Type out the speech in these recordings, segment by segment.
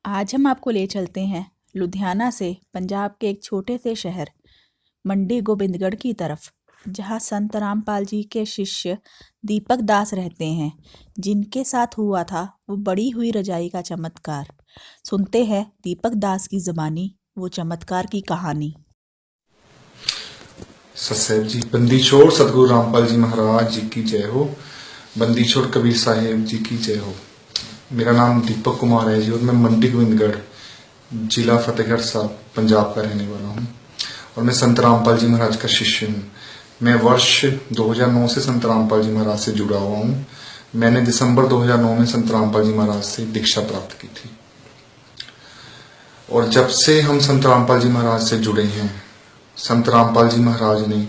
आज हम आपको ले चलते हैं लुधियाना से पंजाब के एक छोटे से शहर मंडी गोबिंदगढ़ की तरफ, जहां संत रामपाल जी के शिष्य दीपक दास रहते हैं, जिनके साथ हुआ था वो बड़ी हुई रजाई का चमत्कार। सुनते हैं दीपक दास की ज़बानी वो चमत्कार की कहानी। सतसैब जी। बंदी छोड़ सतगुरु रामपाल जी महाराज जी की जय हो। बंदी छोड़ कबीर साहेब जी की जय हो। मेरा नाम दीपक कुमार है जी और मैं मंडी गोविंदगढ़ जिला फतेहगढ़ साहब पंजाब का रहने वाला हूँ और मैं संत रामपाल जी महाराज का शिष्य हूँ। मैं वर्ष 2009 से संत रामपाल जी महाराज से जुड़ा हुआ हूँ। मैंने दिसंबर 2009 में संत रामपाल जी महाराज से दीक्षा प्राप्त की थी और जब से हम संत रामपाल जी महाराज से जुड़े हैं, संत रामपाल जी महाराज ने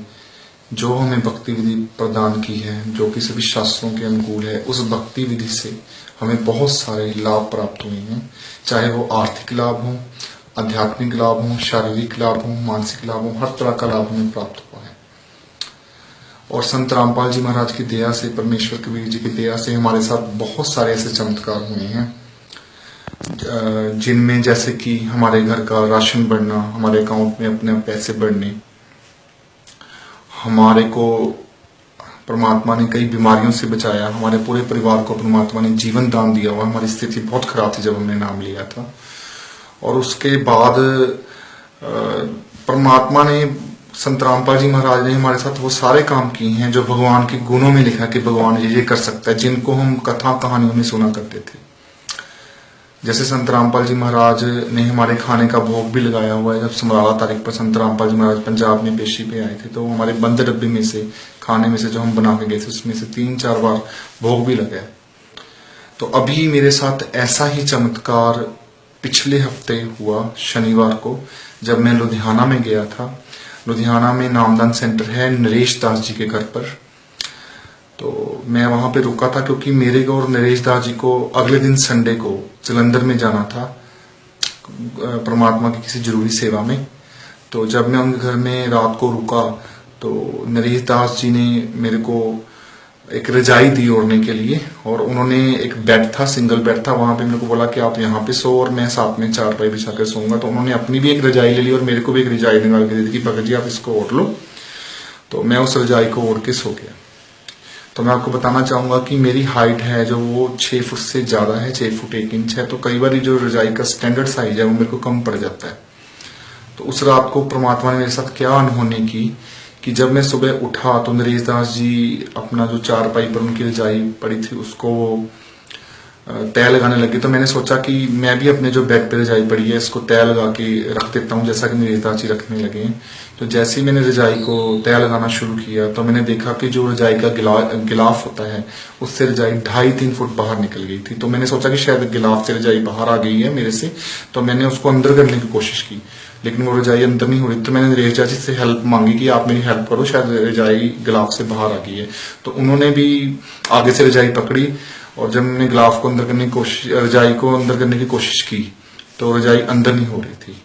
जो हमें भक्ति विधि प्रदान की है, जो कि सभी शास्त्रों के अनुकूल है, उस भक्ति विधि से हमें बहुत सारे लाभ प्राप्त हुए हैं। चाहे वो आर्थिक लाभ हो, आध्यात्मिक लाभ हो, शारीरिक लाभ हो, मानसिक लाभ हो, हर तरह का लाभ हमें प्राप्त हुआ है। और संत रामपाल जी महाराज की दया से, परमेश्वर कबीर जी की दया से हमारे साथ बहुत सारे ऐसे चमत्कार हुए हैं, जिनमें जैसे कि हमारे घर का राशन बढ़ना, हमारे अकाउंट में अपने पैसे बढ़ने, हमारे को परमात्मा ने कई बीमारियों से बचाया, हमारे पूरे परिवार को परमात्मा ने जीवन दान दिया हुआ। हमारी स्थिति बहुत खराब थी जब हमने नाम लिया था और उसके बाद परमात्मा ने, संत रामपाल जी महाराज ने हमारे साथ वो सारे काम किए हैं जो भगवान के गुणों में लिखा कि भगवान ये कर सकता है, जिनको हम कथा कहानियों में सुना करते थे। जैसे संत रामपाल जी महाराज ने हमारे खाने का भोग भी लगाया हुआ है। जब समराला तारीख पर संत रामपाल जी महाराज पंजाब में पेशी पे आए थे तो हमारे बंद डब्बे में से, खाने में से जो हम बना के गए थे, उसमें से 3-4 बार भोग भी लगा। तो अभी मेरे साथ ऐसा ही चमत्कार पिछले हफ्ते हुआ शनिवार को, जब मैं लुधियाना में गया था। लुधियाना में नामदान सेंटर है नरेश दास जी के घर पर, तो मैं वहां पे रुका था क्योंकि मेरे को और नरेश दास जी को अगले दिन संडे को जलंधर में जाना था परमात्मा की किसी जरूरी सेवा में। तो जब मैं उनके घर में रात को रुका तो नरेश दास जी ने मेरे को एक रजाई दी ओढ़ने के लिए और उन्होंने एक बेड था, सिंगल बेड था, वहां पे मेरे को बोला कि आप यहाँ पे सो और मैं साथ में चारपाई बिछा कर सोऊंगा। तो उन्होंने अपनी भी एक रजाई ले ली और मेरे को भी एक रजाई निकाल के दे दी कि भगत जी आप इसको ओढ़ लो। तो मैं उस रजाई को ओढ़ के सो गया। तो मैं आपको बताना चाहूंगा कि मेरी हाइट है जो वो 6 फुट से ज्यादा है, 6 फुट 1 इंच है। तो कई बार जो रजाई का स्टैंडर्ड साइज है वो मेरे को कम पड़ जाता है। तो उस रात को परमात्मा ने मेरे साथ क्या अनहोनी की कि जब मैं सुबह उठा तो नरेश दास जी अपना जो चारपाई पर उनकी रजाई पड़ी थी उसको तय लगाने लगे। तो मैंने सोचा कि मैं भी अपने जो बेड पे रजाई पड़ी है इसको तय लगा के रख देता हूँ, जैसा कि नरेश दास जी रखने लगे हैं। तो जैसे ही मैंने रजाई को तय लगाना शुरू किया तो मैंने देखा कि जो रजाई का गिलाफ होता है उससे रजाई 2.5-3 फुट बाहर निकल गई थी। तो मैंने सोचा कि शायद गिलाफ से रजाई बाहर आ गई है मेरे से। तो मैंने उसको अंदर करने की कोशिश की, लेकिन वो रजाई अंदर नहीं हो रही। तो मैंने नरेश दास जी से हेल्प मांगी कि आप मेरी हेल्प करो, शायद रजाई गिलाफ से बाहर आ गई है। तो उन्होंने भी आगे से रजाई पकड़ी और जब मैंने गिलाफ को अंदर करने की कोशिश, रजाई को अंदर करने की कोशिश की तो रजाई अंदर नहीं हो रही थी।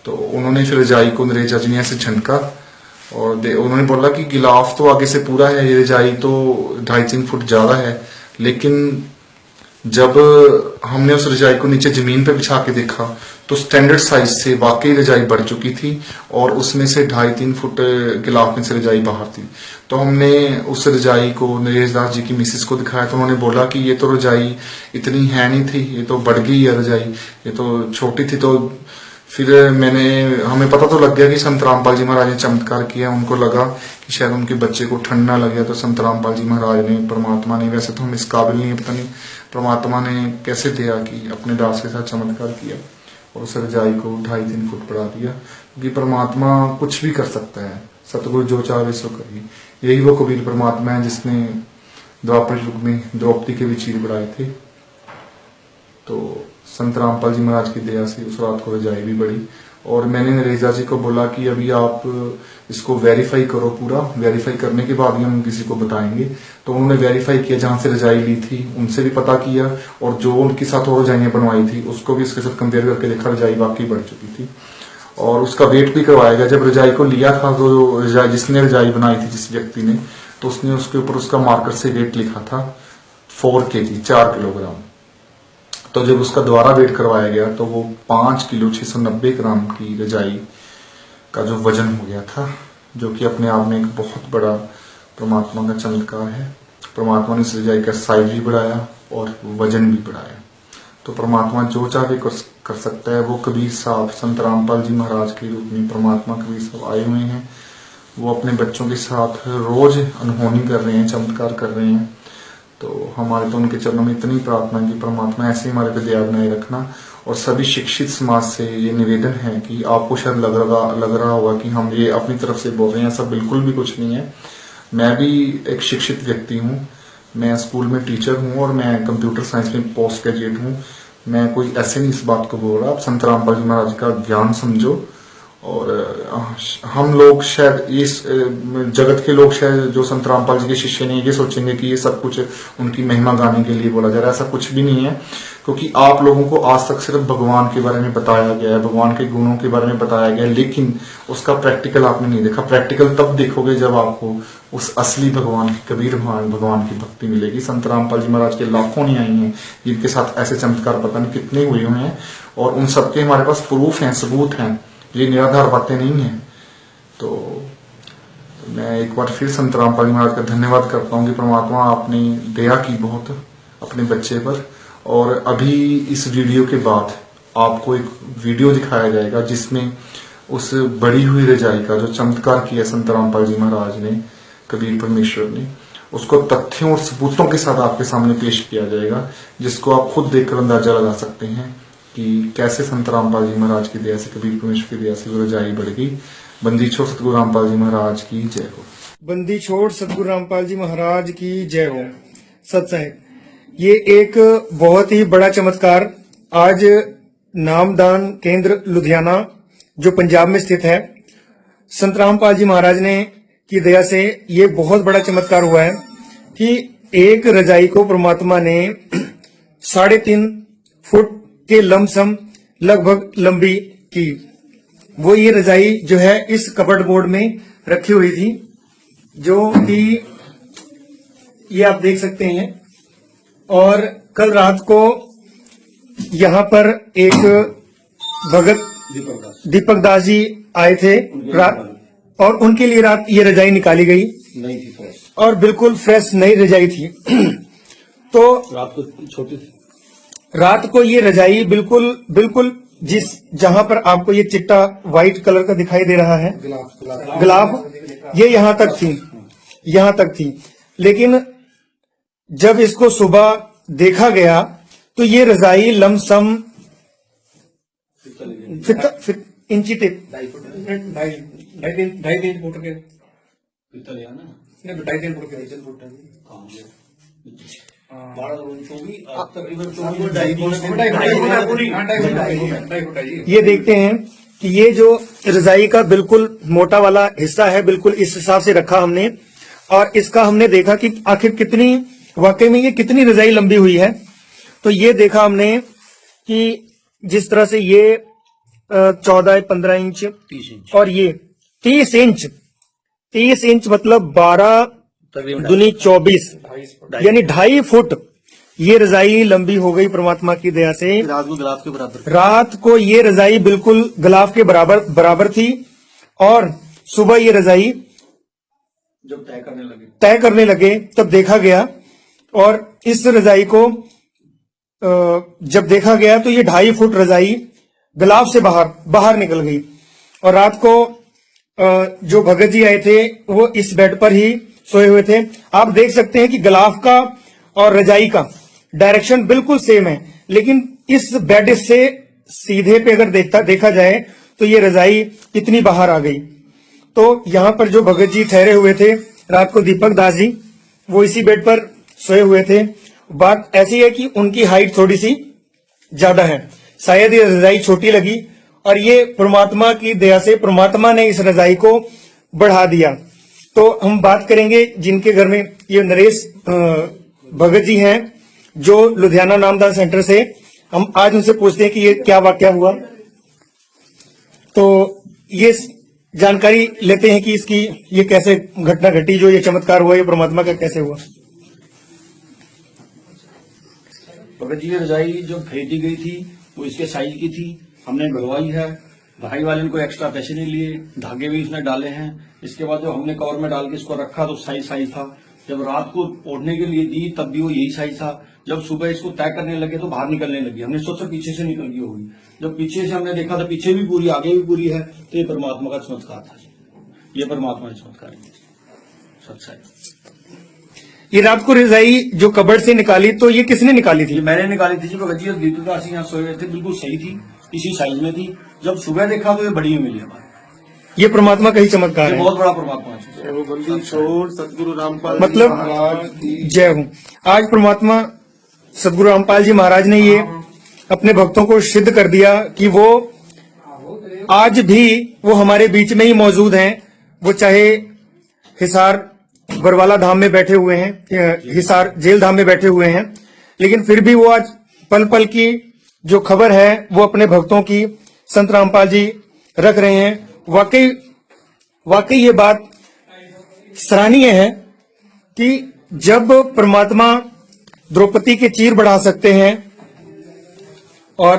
तो उन्होंने फिर रजाई को नरेश दास जी ने ऐसे झनका और उन्होंने बोला कि गिलाफ तो आगे से पूरा है, ये रजाई तो 2.5-3 फुट ज्यादा है। लेकिन जब हमने उस रजाई को नीचे जमीन पे बिछा के देखा तो स्टैंडर्ड साइज से वाकई रजाई बढ़ चुकी थी और उसमें से 2.5-3 फुट गिलाफ में से रजाई बाहर थी। तो हमने उस रजाई को नरेश दास जी की मिसेस को दिखाया तो उन्होंने बोला कि ये तो रजाई इतनी है नहीं थी, ये तो बढ़ गई है रजाई, ये तो छोटी थी। तो फिर हमें पता तो लग गया कि संत रामपाल जी महाराज ने चमत्कार किया। उनको लगा कि शायद उनके बच्चे को ठंड ना लगे, तो संत रामपाल जी महाराज ने, परमात्मा ने, वैसे तो हम इस काबिल नहीं है, पता नहीं परमात्मा ने कैसे दिया कि अपने दास के साथ चमत्कार किया और उस रजाई को 2.5-3 फुट बढ़ा दिया। क्योंकि परमात्मा कुछ भी कर सकता है, सतगुरु जो चाहे सो करिए। यही वो कबीर परमात्मा है जिसने द्वापर युग में द्रौपदी के भी चीर बढ़ाए थे। तो संत रामपाल जी महाराज की दया से उस रात को रजाई भी बढ़ी और मैंने नरेश दास जी को बोला कि अभी आप इसको वेरीफाई करो, पूरा वेरीफाई करने के बाद ही हम किसी को बताएंगे। तो उन्होंने वेरीफाई किया, जहां से रजाई ली थी उनसे भी पता किया और जो उनके साथ और रजाइयां बनवाई थी उसको भी इसके साथ कंपेयर करके देखा, रजाई वाकई बढ़ चुकी थी और उसका वेट भी करवाया गया। जब रजाई को लिया था तो जिसने रजाई बनाई थी, जिस व्यक्ति ने, तो उसने उसके ऊपर उसका मार्कर से वेट लिखा था 4 kg, 4 किलोग्राम। तो जब उसका दोबारा वेट करवाया गया तो वो 5 किलो 690 ग्राम की रजाई का जो वजन हो गया था, जो कि अपने आप में एक बहुत बड़ा परमात्मा का चमत्कार है। परमात्मा ने इस रजाई का साइज भी बढ़ाया और वजन भी बढ़ाया। तो परमात्मा जो चाहे कर सकता है। वो कबीर साहब संत रामपाल जी महाराज के रूप में परमात्मा कबीर साहब आए हुए हैं। वो अपने बच्चों के साथ रोज अनहोनी कर रहे हैं, चमत्कार कर रहे हैं। तो हमारे तो उनके चरणों में इतनी प्रार्थना कि परमात्मा ऐसे हमारे पे दया बनाए रखना। और सभी शिक्षित समाज से ये निवेदन है कि आपको शायद लग रहा होगा कि हम ये अपनी तरफ से बोल रहे हैं, ऐसा बिल्कुल भी कुछ नहीं है। मैं भी एक शिक्षित व्यक्ति हूँ, मैं स्कूल में टीचर हूँ और मैं कंप्यूटर साइंस में पोस्ट ग्रेजुएट हूँ। मैं कोई ऐसे नहीं इस बात को बोल रहा। आप संत रामपाल जी महाराज का ज्ञान समझो। और हम लोग शायद इस जगत के लोग शायद जो संत रामपाल जी के शिष्य नहीं, ये सोचेंगे कि ये सब कुछ उनकी महिमा गाने के लिए बोला जा रहा है। ऐसा कुछ भी नहीं है, क्योंकि आप लोगों को आज तक सिर्फ भगवान के बारे में बताया गया है, भगवान के गुणों के बारे में बताया गया है, लेकिन उसका प्रैक्टिकल आपने नहीं देखा। प्रैक्टिकल तब देखोगे जब आपको उस असली भगवान की, कबीर भगवान की भक्ति मिलेगी। संत रामपाल जी महाराज के लाखों नहीं आई हैं जिनके साथ ऐसे चमत्कार पता नहीं कितने हुए हुए हैं, और उन सबके हमारे पास प्रूफ हैं, सबूत हैं। ये निराधार बातें नहीं है। तो मैं एक बार फिर संत रामपाल जी महाराज का धन्यवाद करता हूँ कि परमात्मा आपने दया की बहुत अपने बच्चे पर। और अभी इस वीडियो के बाद आपको एक वीडियो दिखाया जाएगा जिसमें उस बड़ी हुई रजाई का जो चमत्कार किया संत रामपाल जी महाराज ने, कबीर परमेश्वर ने, उसको तथ्यों और सबूतों के साथ आपके सामने पेश किया जाएगा, जिसको आप खुद देखकर अंदाजा लगा सकते हैं कि कैसे संत रामपाल जी महाराज की दया से, कबीर परमेश्वर की दया से वो रजाई बढ़ गई। बंदी छोड़ सतगुरु रामपाल जी महाराज की जय हो। बंदी छोड़ सतगुरु रामपाल जी महाराज की जय हो। सत्संग, ये एक बहुत ही बड़ा चमत्कार आज नामदान केंद्र लुधियाना जो पंजाब में स्थित है, संत रामपाल जी महाराज ने की दया से ये बहुत बड़ा चमत्कार हुआ है कि एक रजाई को परमात्मा ने 3.5 फुट के लमसम लगभग लंबी की। वो ये रजाई जो है इस कबर्ड बोर्ड में रखी हुई थी, जो कि ये आप देख सकते हैं। और कल रात को यहाँ पर एक भगत दीपक दास जी आए थे रात, और उनके लिए रात ये रजाई निकाली गई, नहीं थी फ्रेश, और बिल्कुल फ्रेश नई रजाई थी। तो रात को छोटी थी। रात को ये रजाई बिल्कुल जिस जहां पर आपको ये चिट्टा व्हाइट कलर का दिखाई दे रहा है, गुलाब, ये यहां तक थी। लेकिन जब इसको सुबह देखा गया तो ये रजाई लमसम इंची टिप 2.5 फुट के, ये देखते हैं कि ये जो रजाई का बिल्कुल मोटा वाला हिस्सा है, बिल्कुल इस हिसाब से रखा हमने, और इसका हमने देखा कि आखिर कितनी, वाकई में ये कितनी रजाई लंबी हुई है। तो ये देखा हमने कि जिस तरह से ये 14-15 इंच, 30 इंच, और ये 30 इंच मतलब 12 दूनी 24, यानी 2.5 फुट ये रजाई लंबी हो गई परमात्मा की दया से। रात को गिलाफ के बराबर, रात को ये रजाई बिल्कुल गिलाफ के बराबर थी, और सुबह ये रजाई जब तय करने लगे तब देखा गया, और इस रजाई को जब देखा गया तो ये 2.5 फुट रजाई गिलाफ से बाहर निकल गई। और रात को जो भगत जी आए थे वो इस बेड पर ही सोए हुए थे। आप देख सकते हैं कि गिलाफ का और रजाई का डायरेक्शन बिल्कुल सेम है, लेकिन इस बेड से सीधे पे अगर देखा जाए तो ये रजाई कितनी बाहर आ गई। तो यहाँ पर जो भगत जी ठहरे हुए थे रात को, दीपक दास जी, वो इसी बेड पर सोए हुए थे। बात ऐसी है कि उनकी हाइट थोड़ी सी ज्यादा है, शायद ये रजाई छोटी लगी, और ये परमात्मा की दया से परमात्मा ने इस रजाई को बढ़ा दिया। तो हम बात करेंगे जिनके घर में ये नरेश भगत जी हैं, जो लुधियाना नामदान सेंटर से, हम आज उनसे पूछते हैं कि ये क्या वाकया हुआ। तो ये जानकारी लेते हैं कि इसकी ये कैसे घटना घटी, जो ये चमत्कार हुआ, ये परमात्मा का कैसे हुआ। भगत जी, ये रजाई जो खरीदी गई थी वो इसके साइज की थी, हमने ढलवाई है। ढाई वाले ने कोई एक्स्ट्रा पैसे नहीं लिए, धागे भी इसने डाले हैं। इसके बाद जो हमने कवर में डाल के इसको रखा तो साइज था। जब रात को ओढ़ने के लिए दी तब भी वो यही साइज था। जब सुबह इसको तय करने लगे तो बाहर निकलने लगी। हमने सोचा पीछे से निकल गई होगी। जब पीछे से हमने देखा तो पीछे भी पूरी, आगे भी पूरी है। तो ये परमात्मा का चमत्कार था। ये परमात्मा का चमत्कार है, सच्चाई। ये रात को रजाई जो कबर्ड से निकाली तो ये किसने निकाली ये थी? मैंने निकाली थी जी। भगत जी, दीपकदास जी यहाँ सोए हुए थे, बिल्कुल सही थी, इसी साइज में थी। जब सुबह देखा तो ये बड़ी में मिली हमारे। ये परमात्मा का ही चमत्कार ये है। बहुत बड़ा परमात्मा है। सतगुरु रामपाल मतलब जय हो। आज परमात्मा सदगुरु रामपाल जी महाराज ने ये अपने भक्तों को सिद्ध कर दिया कि वो आज भी वो हमारे बीच में ही मौजूद हैं। वो चाहे हिसार बरवाला धाम में बैठे हुए हैं, हिसार जेल धाम में बैठे हुए हैं, लेकिन फिर भी वो आज पल पल की जो खबर है वो अपने भक्तों की संत रामपाल जी रख रहे हैं। वाकई ये बात सराहनीय है कि जब परमात्मा द्रौपदी के चीर बढ़ा सकते हैं और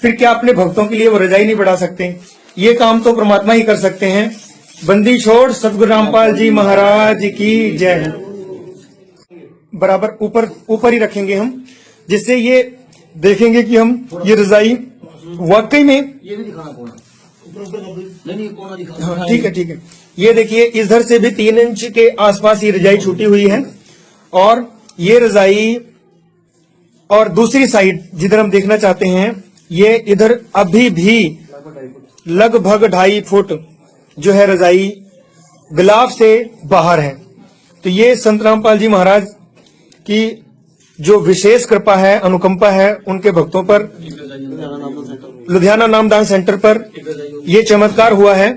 फिर क्या अपने भक्तों के लिए वो रजाई नहीं बढ़ा सकते? ये काम तो परमात्मा ही कर सकते हैं। बंदी छोड़ सतगुरु रामपाल जी महाराज की जय हो। बराबर ऊपर ही रखेंगे हम, जिससे ये देखेंगे कि हम ये रजाई वाकई में, ये नहीं दिखाना कोना, नहीं कोना दिखाना। हाँ, ठीक है। ये देखिए, इधर से भी 3 इंच के आसपास ये रजाई छूटी हुई है और ये रजाई, और दूसरी साइड जिधर हम देखना चाहते हैं, ये इधर अभी भी लगभग 2.5 फुट जो है रजाई गिलाफ से बाहर है। तो ये संत रामपाल जी महाराज की जो विशेष कृपा है, अनुकंपा है उनके भक्तों पर। लुधियाना नामदान सेंटर पर ये चमत्कार हुआ है।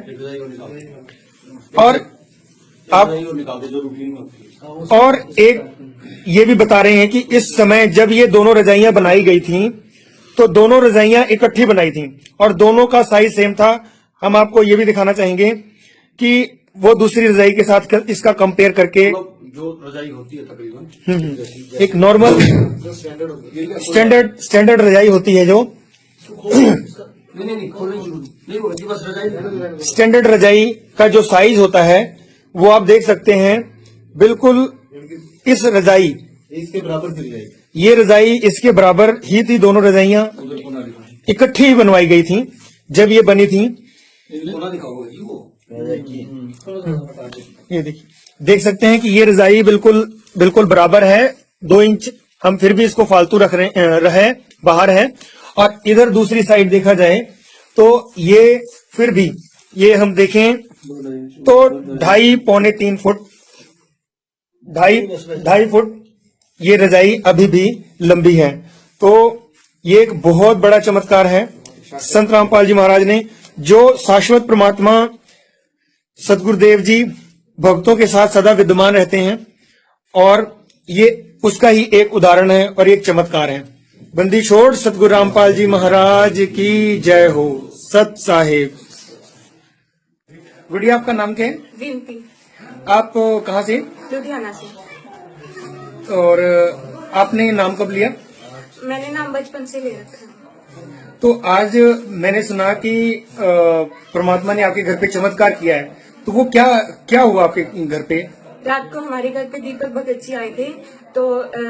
और एक ये भी बता रहे हैं कि इस समय जब ये दोनों रजाइयां बनाई गई थीं तो दोनों रजाइयां इकट्ठी बनाई थीं और दोनों का साइज सेम था। हम आपको ये भी दिखाना चाहेंगे कि वो दूसरी रजाई के साथ इसका कंपेयर करके जो रजाई होती है तकरीबन एक नॉर्मल स्टैंडर्ड रजाई होती है, जो स्टैंडर्ड रजाई का जो साइज होता है वो आप देख सकते हैं। बिल्कुल इस रजाई, इसके बराबर की रजाई, ये रजाई इसके बराबर ही थी। दोनों रजाइयां इकट्ठी बनवाई गई थी जब ये बनी थी। ये देखिए, देख सकते हैं कि ये रजाई बिल्कुल बराबर है। 2 इंच हम फिर भी इसको फालतू रख रहे बाहर है। और इधर दूसरी साइड देखा जाए तो ये फिर भी, ये हम देखें तो 2.5 पौने 3 फुट, 2.5 फुट ये रजाई अभी भी लंबी है। तो ये एक बहुत बड़ा चमत्कार है संत रामपाल जी महाराज ने, जो शाश्वत परमात्मा सतगुरुदेव जी भक्तों के साथ सदा विद्यमान रहते हैं, और ये उसका ही एक उदाहरण है और एक चमत्कार है। बंदी छोड़ सतगुरु रामपाल जी महाराज की जय हो। सत साहेब। गुड़िया, आपका नाम क्या है? विनती, आप कहाँ से? लुधियाना से। और आपने नाम कब लिया? मैंने नाम बचपन से ले रखा है। तो आज मैंने सुना कि परमात्मा ने आपके घर पे चमत्कार किया है, तो वो क्या हुआ आपके घर पे? रात को हमारे घर पे दीपक भगत जी आए थे, तो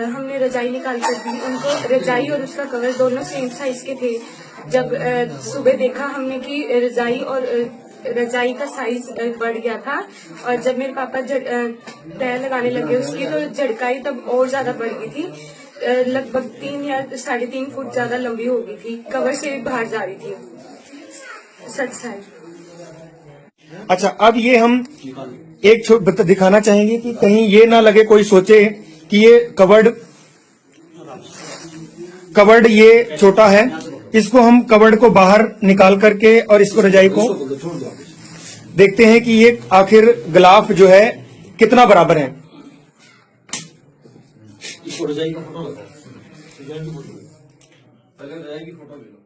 हमने रजाई निकाल कर दी उनको। रजाई और उसका कवर दोनों सेम साइज के थे। जब सुबह देखा हमने कि रजाई का साइज बढ़ गया था, और जब मेरे पापा तय लगाने लगे उसकी, तो झड़काई तब और ज्यादा बढ़ गई थी। लगभग 3 या 3.5 फुट ज्यादा लंबी हो गई थी, कवर से भी बाहर जा रही थी। सच है। अच्छा, अब ये हम एक दिखाना चाहेंगे कि कहीं ये ना लगे कोई सोचे कि ये कवर्ड ये छोटा है। इसको हम कवर्ड को बाहर निकाल करके और इसको रजाई को देखते हैं कि ये आखिर गिलाफ जो है कितना बराबर है। इसको रजाई का फोटो लगाओ, रजाई की फोटो ले लो।